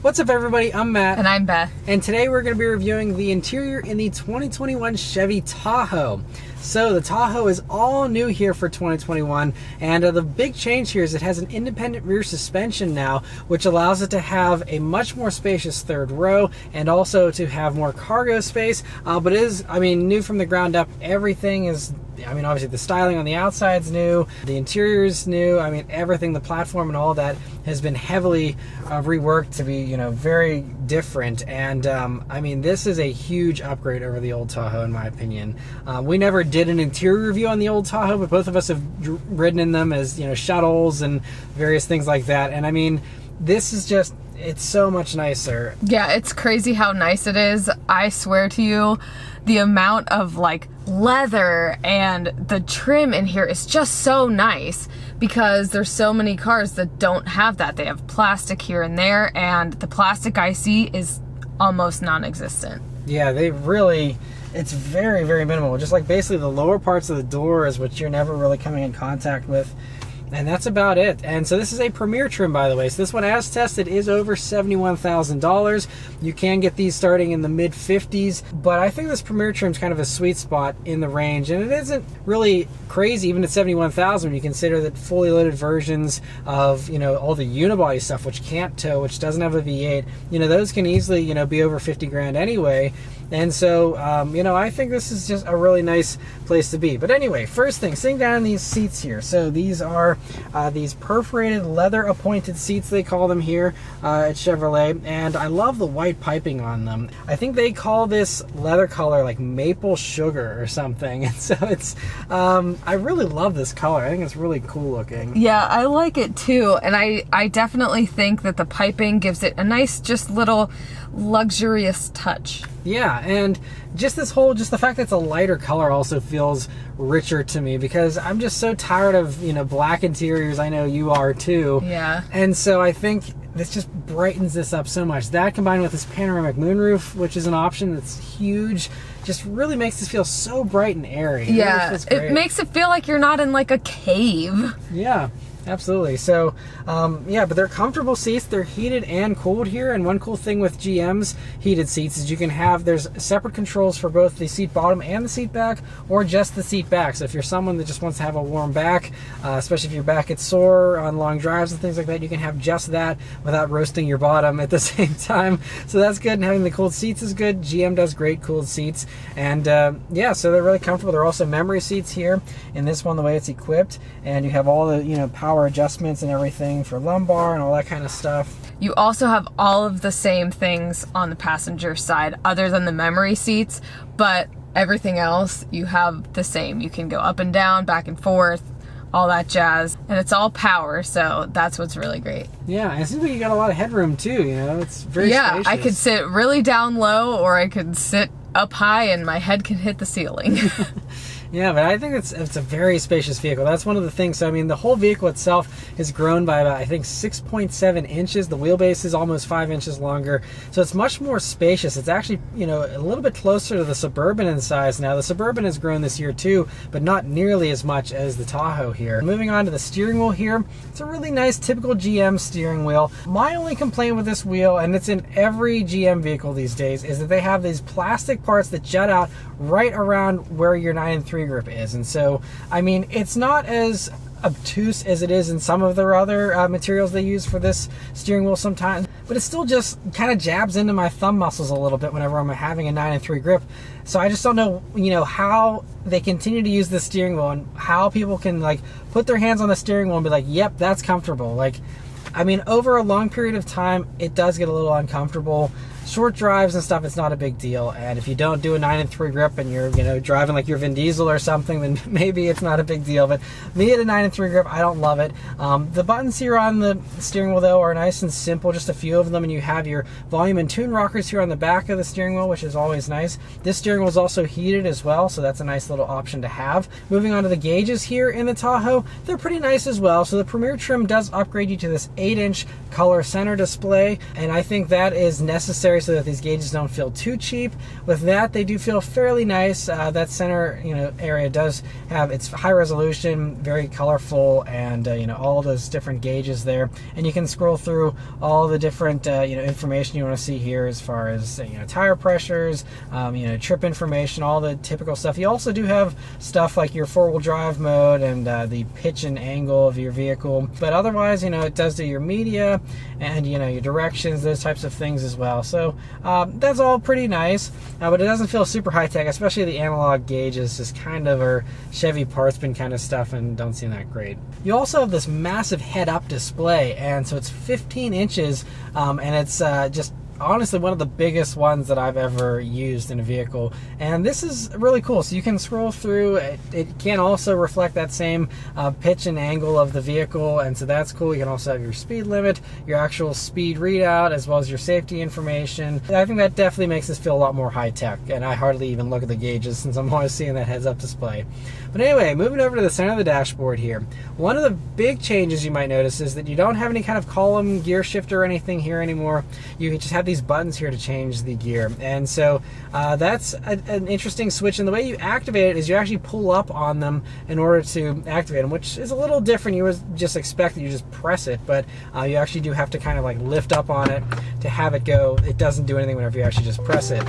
What's up, everybody? I'm Matt. And I'm Beth. And today we're going to be reviewing the interior in the 2021 Chevy Tahoe. So the Tahoe is all new here for 2021, and the big change here is it has an independent rear suspension now, which allows it to have a much more spacious third row and also to have more cargo space. But it is, new from the ground up. Everything is, obviously the styling on the outside's new, the interior is new. Everything, the platform and all that has been heavily reworked to be, very different. And this is a huge upgrade over the old Tahoe, in my opinion. We never did an interior review on the old Tahoe, but both of us have ridden in them as, shuttles and various things like that. And this is just, it's so much nicer. Yeah, it's crazy how nice it is. I swear to you, the amount of leather and the trim in here is just so nice, because there's so many cars that don't have that. They have plastic here and there, and the plastic I see is almost non-existent. Yeah, it's very, very minimal. Just basically the lower parts of the door is what you're never really coming in contact with. And that's about it. And so this is a Premier trim, by the way. So this one, as tested, is over $71,000. You can get these starting in the mid-50s, but I think this Premier trim is kind of a sweet spot in the range, and it isn't really crazy even at $71,000 when you consider that fully loaded versions of all the unibody stuff, which can't tow, which doesn't have a V8, those can easily be over 50 grand anyway. And so, I think this is just a really nice place to be. But anyway, first thing, sitting down in these seats here. So these are these perforated leather appointed seats, they call them here at Chevrolet. And I love the white piping on them. I think they call this leather color like maple sugar or something. And so it's, I really love this color. I think it's really cool looking. Yeah, I like it too. And I definitely think that the piping gives it a nice, just little luxurious touch. Yeah, and just the fact that it's a lighter color also feels richer to me, because I'm just so tired of, black interiors. I know you are too. Yeah. And so I think this just brightens this up so much. That combined with this panoramic moonroof, which is an option that's huge, just really makes this feel so bright and airy. Yeah, it makes it feel like you're not in a cave. Yeah. Absolutely. So, but they're comfortable seats. They're heated and cooled here. And one cool thing with GM's heated seats is you can there's separate controls for both the seat bottom and the seat back, or just the seat back. So if you're someone that just wants to have a warm back, especially if your back gets sore on long drives and things like that, you can have just that without roasting your bottom at the same time. So that's good. And having the cooled seats is good. GM does great cooled seats. And so they're really comfortable. There are also memory seats here in this one, the way it's equipped. And you have all the, power adjustments and everything for lumbar and all that kind of stuff. You also have all of the same things on the passenger side other than the memory seats, but everything else you have the same. You can go up and down, back and forth, all that jazz, and it's all power, so that's what's really great. Yeah, it seems like you got a lot of headroom too, it's very spacious. I could sit really down low, or I could sit up high and my head can hit the ceiling. Yeah, but I think it's a very spacious vehicle. That's one of the things. So, the whole vehicle itself has grown by about, I think, 6.7 inches. The wheelbase is almost 5 inches longer. So it's much more spacious. It's actually, a little bit closer to the Suburban in size now. The Suburban has grown this year too, but not nearly as much as the Tahoe here. Moving on to the steering wheel here. It's a really nice, typical GM steering wheel. My only complaint with this wheel, and it's in every GM vehicle these days, is that they have these plastic parts that jut out right around where your 9 3 grip is. And so, it's not as obtuse as it is in some of their other materials they use for this steering wheel sometimes, but it still just kind of jabs into my thumb muscles a little bit whenever I'm having a 9 3 grip. So I just don't know, how they continue to use the steering wheel and how people can put their hands on the steering wheel and be like, yep, that's comfortable. Over a long period of time, it does get a little uncomfortable. Short drives and stuff, it's not a big deal. And if you don't do a 9 3 grip and you're, driving like you're Vin Diesel or something, then maybe it's not a big deal. But me at a 9 3 grip, I don't love it. The buttons here on the steering wheel, though, are nice and simple, just a few of them. And you have your volume and tune rockers here on the back of the steering wheel, which is always nice. This steering wheel is also heated as well, so that's a nice little option to have. Moving on to the gauges here in the Tahoe, they're pretty nice as well. So the Premier trim does upgrade you to this 8-inch color center display, and I think that is necessary so that these gauges don't feel too cheap. With that, they do feel fairly nice. That center area does have its high resolution, very colorful, and all those different gauges there, and you can scroll through all the different information you want to see here as far as tire pressures, trip information, all the typical stuff. You also do have stuff like your 4-wheel drive mode and the pitch and angle of your vehicle, but otherwise it does do your media and your directions, those types of things as well. So that's all pretty nice, but it doesn't feel super high-tech, especially the analog gauges just kind of are Chevy parts bin kind of stuff and don't seem that great. You also have this massive head-up display, and so it's 15 inches, and it's just honestly one of the biggest ones that I've ever used in a vehicle, and this is really cool. So you can scroll through it can also reflect that same pitch and angle of the vehicle, and so that's cool. You can also have your speed limit, your actual speed readout, as well as your safety information. I think that definitely makes this feel a lot more high-tech, and I hardly even look at the gauges since I'm always seeing that heads-up display. But anyway, moving over to the center of the dashboard here, one of the big changes you might notice is that you don't have any kind of column gear shifter or anything here anymore. You just have these buttons here to change the gear, and so that's an interesting switch. And the way you activate it is you actually pull up on them in order to activate them, which is a little different. You would just expect that you just press it, but you actually do have to kind of like lift up on it to have it go. It doesn't do anything whenever you actually just press it.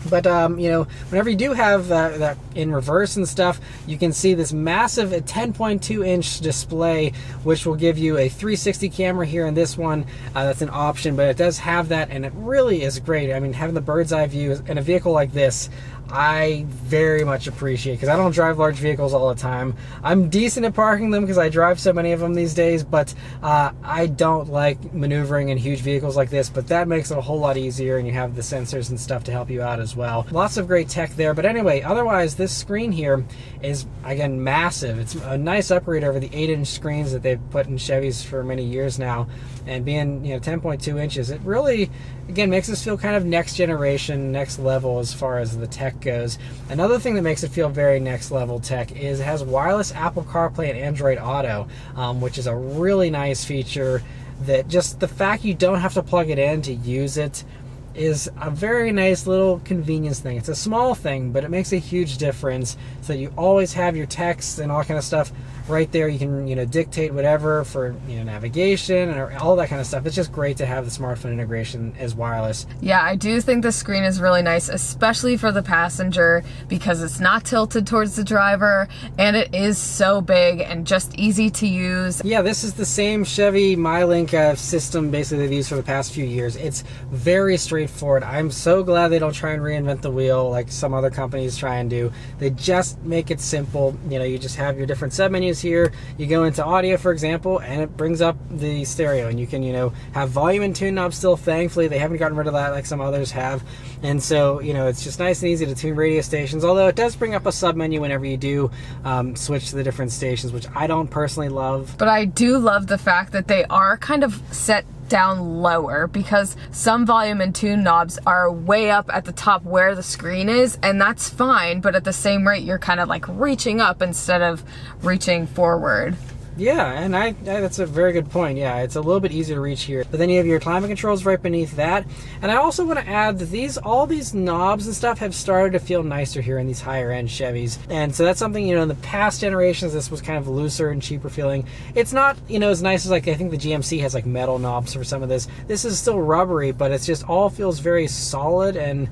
But whenever you do have that in reverse and stuff, you can see this massive 10.2 inch display, which will give you a 360 camera here in this one. That's an option, but it does have that, and it really is great. I mean, having the bird's eye view in a vehicle like this, I very much appreciate, because I don't drive large vehicles all the time. I'm decent at parking them because I drive so many of them these days, but I don't like maneuvering in huge vehicles like this, but that makes it a whole lot easier, and you have the sensors and stuff to help you out as well. Lots of great tech there, but anyway, otherwise this screen here is, again, massive. It's a nice upgrade over the 8-inch screens that they've put in Chevys for many years now, and being 10.2 inches, it really, again, makes us feel kind of next generation, next level as far as the tech goes. Another thing that makes it feel very next level tech is it has wireless Apple Carplay and Android Auto, which is a really nice feature that just the fact you don't have to plug it in to use it is a very nice little convenience thing. It's a small thing, but it makes a huge difference, so that you always have your text and all kind of stuff right there. You can dictate whatever for navigation and all that kind of stuff. It's just great to have the smartphone integration as wireless. Yeah, I do think the screen is really nice, especially for the passenger, because it's not tilted towards the driver, and it is so big and just easy to use. Yeah, this is the same Chevy MyLink system basically they've used for the past few years. It's very straightforward. I'm so glad they don't try and reinvent the wheel like some other companies try and do. They just make it simple. You just have your different submenus here. You go into audio, for example, and it brings up the stereo, and you can have volume and tune knobs still. Thankfully, they haven't gotten rid of that like some others have, and so it's just nice and easy to tune radio stations, although it does bring up a submenu whenever you do switch to the different stations, which I don't personally love. But I do love the fact that they are kind of set down lower, because some volume and tune knobs are way up at the top where the screen is, and that's fine, but at the same rate you're kind of like reaching up instead of reaching forward. Yeah, and that's a very good point. Yeah, it's a little bit easier to reach here. But then you have your climate controls right beneath that. And I also want to add that all these knobs and stuff have started to feel nicer here in these higher end Chevys. And so that's something, in the past generations, this was kind of looser and cheaper feeling. It's not, as nice as I think the GMC has metal knobs for some of this. This is still rubbery, but it's just all feels very solid, and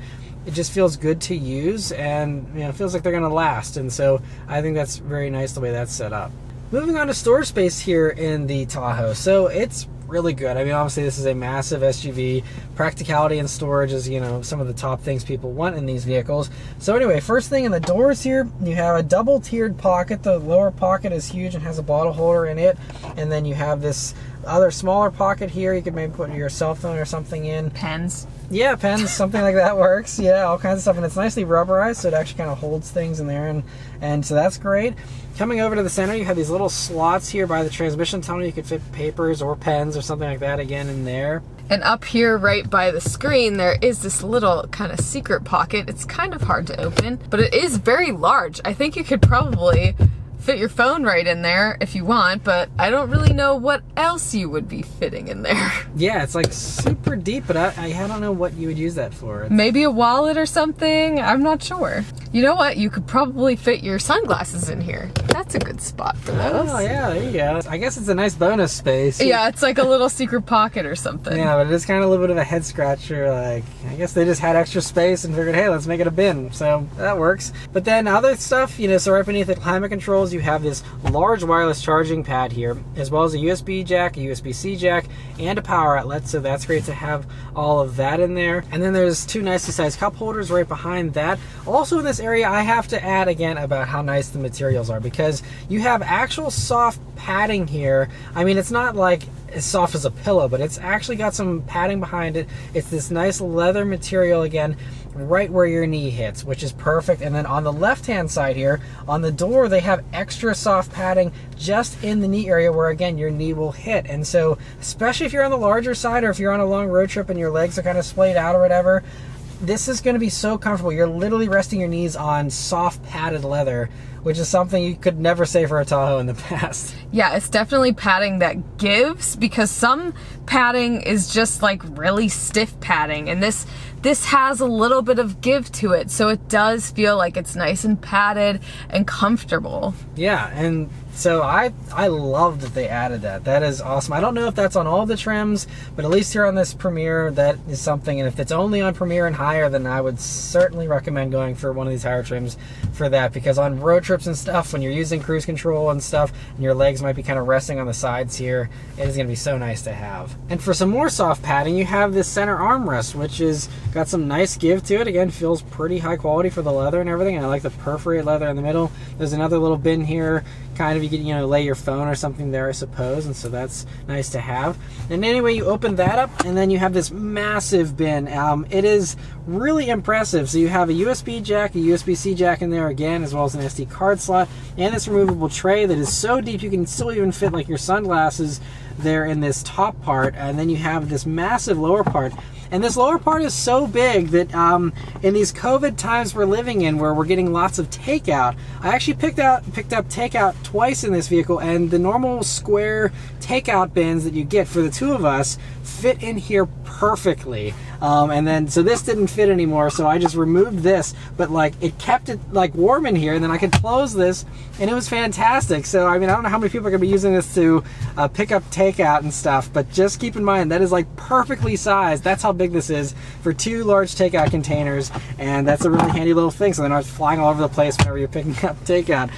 it just feels good to use, and it feels like they're going to last. And so I think that's very nice the way that's set up. Moving on to storage space here in the Tahoe. So it's really good. I mean, obviously this is a massive SUV. Practicality and storage is, some of the top things people want in these vehicles. So anyway, first thing in the doors here, you have a double tiered pocket. The lower pocket is huge and has a bottle holder in it. And then you have this other smaller pocket here. You could maybe put your cell phone or something in. Pens. Yeah, pens, something like that works. Yeah, all kinds of stuff. And it's nicely rubberized, so it actually kind of holds things in there. And so that's great. Coming over to the center, you have these little slots here by the transmission tunnel. You could fit papers or pens or something like that again in there. And up here right by the screen, there is this little kind of secret pocket. It's kind of hard to open, but it is very large. I think you could probably fit your phone right in there if you want, but I don't really know what else you would be fitting in there. Yeah, it's like super deep, but I don't know what you would use that for. Maybe a wallet or something. I'm not sure. You know what? You could probably fit your sunglasses in here. That's a good spot for those. Oh, yeah, there you go. I guess it's a nice bonus space. Yeah, it's like a little secret pocket or something. Yeah, but it is kind of a little bit of a head scratcher. Like, I guess they just had extra space and figured, hey, let's make it a bin. So that works. But then other stuff, you know, so right beneath the climate controls, you have this large wireless charging pad here, as well as a USB jack, a USB-C jack, and a power outlet. So that's great to have all of that in there. And then there's two nicely sized cup holders right behind that. Also in this area, I have to add again about how nice the materials are, because you have actual soft padding here. I mean, it's not like as soft as a pillow, but it's actually got some padding behind it. It's this nice leather material again, right where your knee hits, which is perfect. And then on the left hand side here, on the door, they have extra soft padding just in the knee area where again your knee will hit. And so especially if you're on the larger side, or if you're on a long road trip and your legs are kind of splayed out or whatever, this is going to be so comfortable. You're literally resting your knees on soft padded leather, which is something you could never say for a Tahoe in the past. Yeah, it's definitely padding that gives, because some padding is just like really stiff padding, and this has a little bit of give to it, so it does feel like it's nice and padded and comfortable. Yeah, and so I love that they added that. That is awesome. I don't know if that's on all the trims, but at least here on this Premier, that is something. And if it's only on Premier and higher, then I would certainly recommend going for one of these higher trims for that, because on road trips and stuff, when you're using cruise control and stuff, and your legs might be kind of resting on the sides here, it is going to be so nice to have. And for some more soft padding, you have this center armrest, which is got some nice give to it. Again, feels pretty high quality for the leather and everything. And I like the perforated leather in the middle. There's another little bin here, kind of, you can, you know, lay your phone or something there, I suppose, and so that's nice to have. And anyway, you open that up, and then you have this massive bin. It is really impressive. So you have a USB jack, a USB-C jack in there again, as well as an SD card slot, and this removable tray that is so deep you can still even fit like your sunglasses there in this top part. And then you have this massive lower part. And this lower part is so big that in these COVID times we're living in, where we're getting lots of takeout, I actually picked up takeout twice in this vehicle, and the normal square takeout bins that you get for the two of us fit in here perfectly. And then, so this didn't fit anymore, so I just removed this, but like it kept it like warm in here, and then I could close this, and it was fantastic. So I mean, I don't know how many people are gonna be using this to pick up takeout and stuff, but just keep in mind that is like perfectly sized. That's how big this is for two large takeout containers, and that's a really handy little thing, so they're not flying all over the place whenever you're picking up takeout.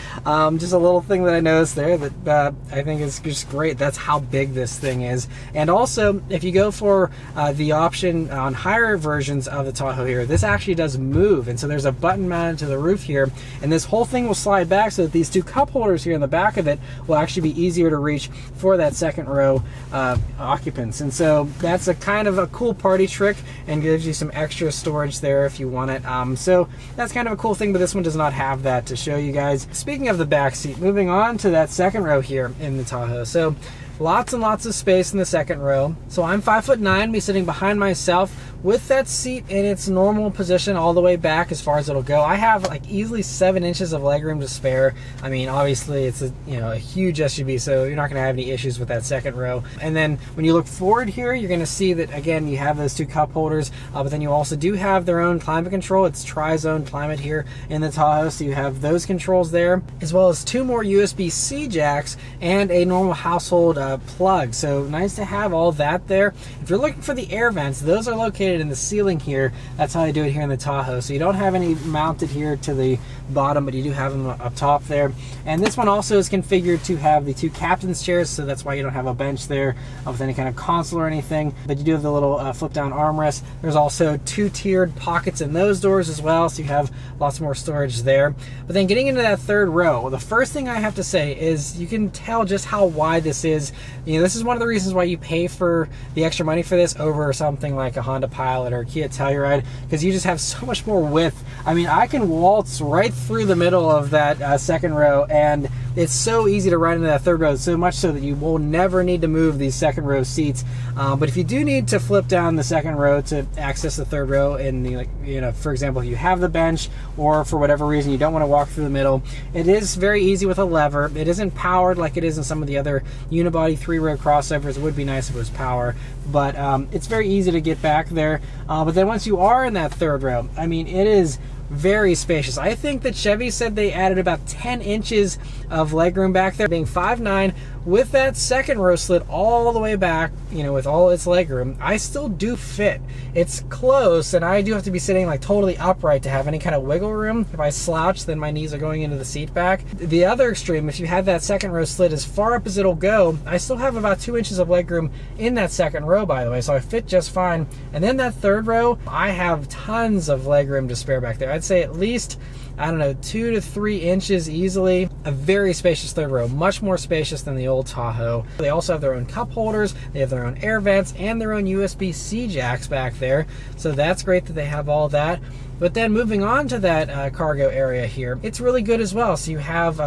Just a little thing that I noticed there that I think is just great. That's how big this thing is. And also, if you go for the option on higher versions of the Tahoe here, this actually does move, and so there's a button mounted to the roof here, and this whole thing will slide back so that these two cup holders here in the back of it will actually be easier to reach for that second row occupants. And so that's a kind of a cool party trick, and gives you some extra storage there if you want it. So that's kind of a cool thing, but this one does not have that to show you guys. Speaking of the back seat, moving on to that second row here in the Tahoe. So lots and lots of space in the second row. So I'm 5'9", be sitting behind myself with that seat in its normal position all the way back as far as it'll go. I have like easily 7 inches of legroom to spare. I mean, obviously it's a huge SUV, so you're not going to have any issues with that second row. And then when you look forward here, you're going to see that again you have those two cup holders, but then you also do have their own climate control. It's tri-zone climate here in the Tahoe, so you have those controls there, as well as 2 more USB-C jacks and a normal household plug. So nice to have all that there. If you're looking for the air vents, those are located in the ceiling here. That's how they do it here in the Tahoe. So you don't have any mounted here to the bottom, but you do have them up top there. And this one also is configured to have the 2 captain's chairs, so that's why you don't have a bench there with any kind of console or anything, but you do have the little flip down armrest. There's also 2 tiered pockets in those doors as well, so you have lots more storage there. But then getting into that third row, well, the first thing I have to say is you can tell just how wide this is. This is one of the reasons why you pay for the extra money for this over something like a Honda Pilot or a Kia Telluride, because you just have so much more width. I mean, I can waltz right through the middle of that second row, and it's so easy to ride into that third row, so much so that you will never need to move these second row seats. But if you do need to flip down the second row to access the third row, and for example, if you have the bench, or for whatever reason you don't want to walk through the middle, it is very easy with a lever. It isn't powered like it is in some of the other unibody 3-row crossovers. It would be nice if it was power, but it's very easy to get back there. But then once you are in that third row, I mean, it is very spacious. I think that Chevy said they added about 10 inches of legroom back there, being 5'9", with that second row slid all the way back, with all its legroom. I still do fit. It's close, and I do have to be sitting like totally upright to have any kind of wiggle room. If I slouch, then my knees are going into the seat back. The other extreme, if you had that second row slid as far up as it'll go, I still have about 2 inches of legroom in that second row, by the way, so I fit just fine. And then that third row, I have tons of legroom to spare back there. I'd say at least, 2 to 3 inches easily. A very spacious third row, much more spacious than the old Tahoe. They also have their own cup holders, they have their own air vents, and their own USB-C jacks back there. So that's great that they have all that. But then moving on to that cargo area here, it's really good as well. So you have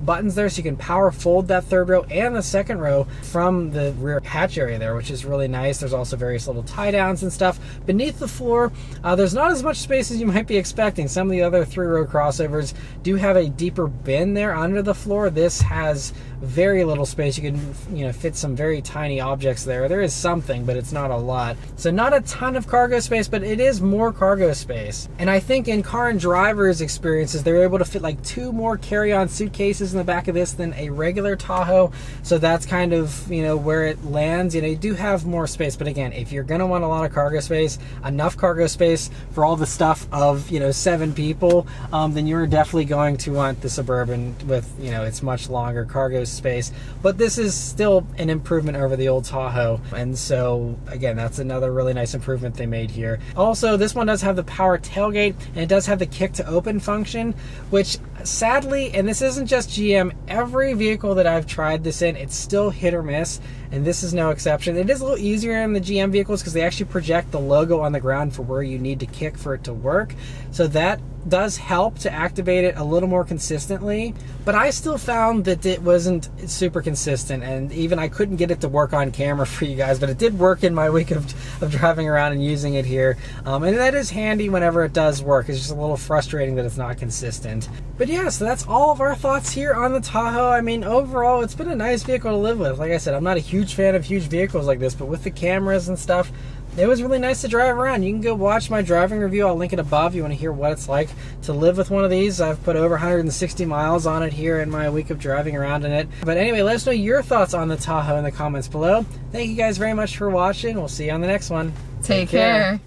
buttons there so you can power fold that third row and the second row from the rear hatch area there, which is really nice. There's also various little tie downs and stuff. Beneath the floor, there's not as much space as you might be expecting. Some of the other 3-row crossovers do have a deeper bin there under the floor. This has very little space. You can fit some very tiny objects there. There is something, but it's not a lot. So not a ton of cargo space, but it is more cargo space. And I think in car and drivers experiences, they're able to fit like 2 more carry-on suitcases in the back of this than a regular Tahoe. So that's kind of, where it lands. You do have more space, but again, if you're gonna want a lot of cargo space, enough cargo space for all the stuff of, 7 people, then you're definitely going to want the Suburban with, its much longer cargo space. But this is still an improvement over the old Tahoe. And so again, that's another really nice improvement they made here. Also, this one does have the power tailgate, and it does have the kick to open function, which sadly, and this isn't just GM, every vehicle that I've tried this in, it's still hit or miss, and this is no exception. It is a little easier in the GM vehicles because they actually project the logo on the ground for where you need to kick for it to work. So that does help to activate it a little more consistently, but I still found that it wasn't super consistent, and even I couldn't get it to work on camera for you guys, but it did work in my week of driving around and using it here. And that is handy whenever it does work. It's just a little frustrating that it's not consistent. But yeah, so that's all of our thoughts here on the Tahoe. I mean, overall, it's been a nice vehicle to live with. Like I said, I'm not a huge fan of huge vehicles like this, but with the cameras and stuff, it was really nice to drive around. You can go watch my driving review. I'll link it above. You want to hear what it's like to live with one of these. I've put over 160 miles on it here in my week of driving around in it. But anyway, let us know your thoughts on the Tahoe in the comments below. Thank you guys very much for watching. We'll see you on the next one. Take care.